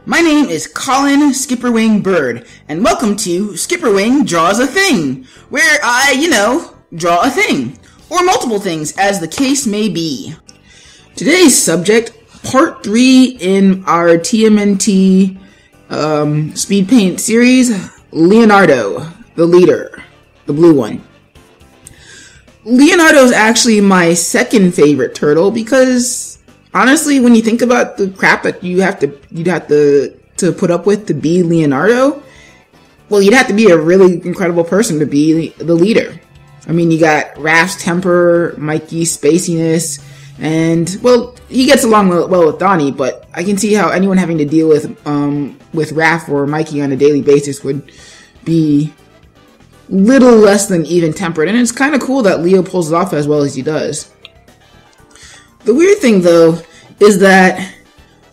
My name is Colin SkipperWing Bird, and welcome to SkipperWing Draws a Thing, where I, draw a thing, or multiple things, as the case may be. Today's subject, part 3 in our TMNT Speed Paint series, Leonardo, the leader, the blue one. Leonardo is actually my second favorite turtle because, honestly, when you think about the crap that you'd have to put up with to be Leonardo, well, you'd have to be a really incredible person to be the leader. I mean, you got Raph's temper, Mikey's spaciness, and, well, he gets along well with Donnie, but I can see how anyone having to deal with Raph or Mikey on a daily basis would be little less than even-tempered, and it's kind of cool that Leo pulls it off as well as he does. The weird thing, though, is that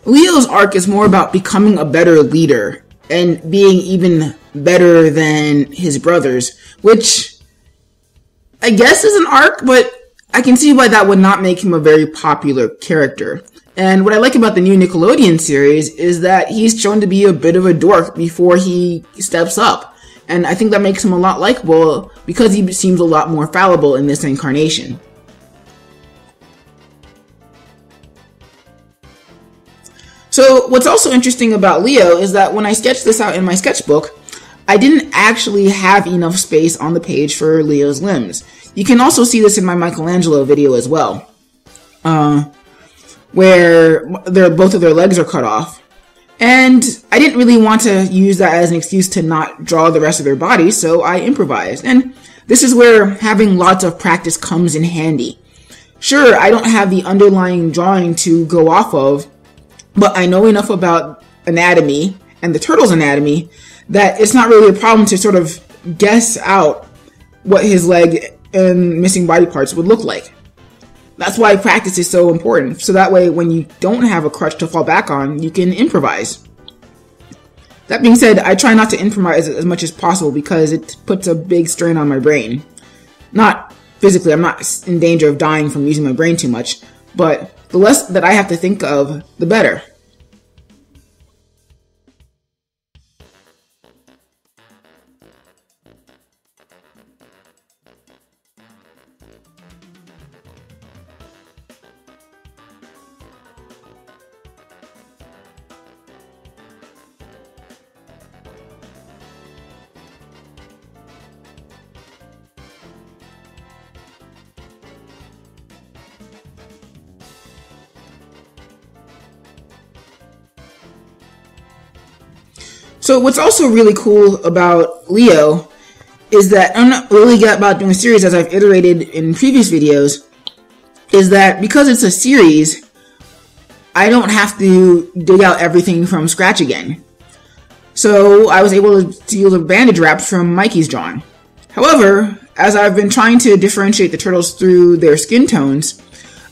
Leo's arc is more about becoming a better leader and being even better than his brothers, which I guess is an arc, but I can see why that would not make him a very popular character. And what I like about the new Nickelodeon series is that he's shown to be a bit of a dork before he steps up. And I think that makes him a lot likable because he seems a lot more fallible in this incarnation. So what's also interesting about Leo is that when I sketched this out in my sketchbook, I didn't actually have enough space on the page for Leo's limbs. You can also see this in my Michelangelo video as well, where both of their legs are cut off. And I didn't really want to use that as an excuse to not draw the rest of their bodies, so I improvised. And this is where having lots of practice comes in handy. Sure, I don't have the underlying drawing to go off of, but I know enough about anatomy and the turtle's anatomy that it's not really a problem to sort of guess out what his leg and missing body parts would look like. That's why practice is so important, so that way when you don't have a crutch to fall back on, you can improvise. That being said, I try not to improvise as much as possible because it puts a big strain on my brain. Not physically, I'm not in danger of dying from using my brain too much, but the less that I have to think of, the better. So what's also really cool about Leo is that I'm not really good about doing a series as I've iterated in previous videos, is that because it's a series, I don't have to dig out everything from scratch again. So I was able to steal the bandage wraps from Mikey's drawing. However, as I've been trying to differentiate the turtles through their skin tones,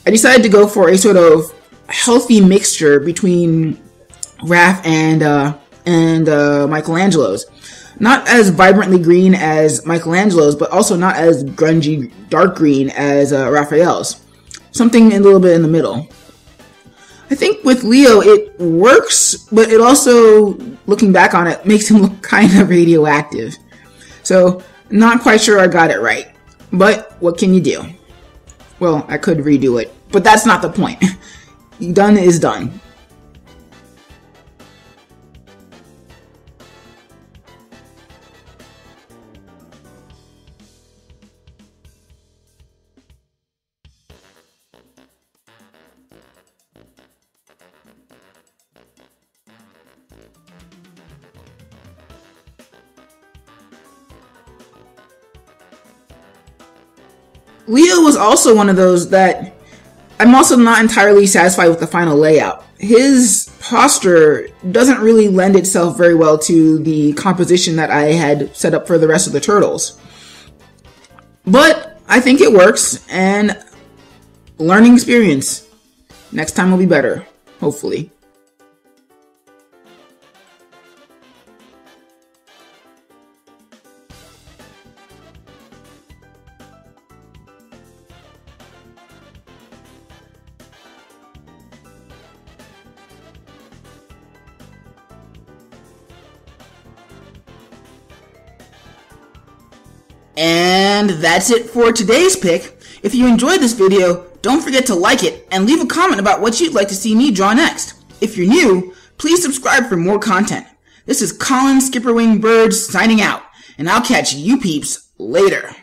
I decided to go for a sort of healthy mixture between Raph and Michelangelo's. Not as vibrantly green as Michelangelo's, but also not as grungy dark green as Raphael's. Something a little bit in the middle. I think with Leo it works, but it also, looking back on it, makes him look kind of radioactive. So, not quite sure I got it right. But what can you do? Well, I could redo it, but that's not the point. Done is done. Leo was also one of those that I'm also not entirely satisfied with the final layout. His posture doesn't really lend itself very well to the composition that I had set up for the rest of the turtles. But I think it works, and learning experience. Next time will be better, hopefully. And that's it for today's pick. If you enjoyed this video, don't forget to like it and leave a comment about what you'd like to see me draw next. If you're new, please subscribe for more content. This is Colin SkipperWing Birds signing out, and I'll catch you peeps later.